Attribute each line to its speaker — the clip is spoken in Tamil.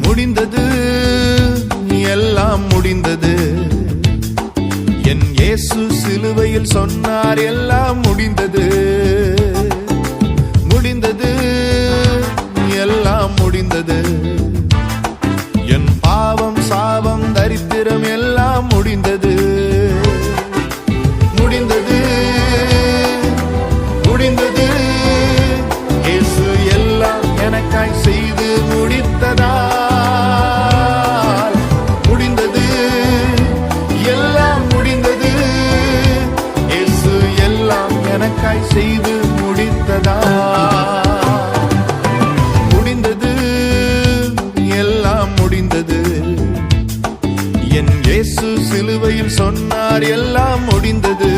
Speaker 1: முடிந்தது, எல்லாம் முடிந்தது. என் இயேசு சிலுவையில் சொன்னார், எல்லாம் முடிந்தது. முடிந்தது, எல்லாம் முடிந்தது. என் பாவம், சாபம், தரித்திரம் எல்லாம் முடிந்தது. முடிந்தது, முடிந்தது. இயேசு எல்லாம் எனக்காய் செய்து முடித்ததால் முடிந்தது, எல்லாம் முடிந்தது. இயேசு எல்லாம் எனக்காய் செய்து முடித்ததால் முடிந்தது, எல்லாம் முடிந்தது. என் இயேசு சிலுவையில் சொன்னார், எல்லாம் முடிந்தது.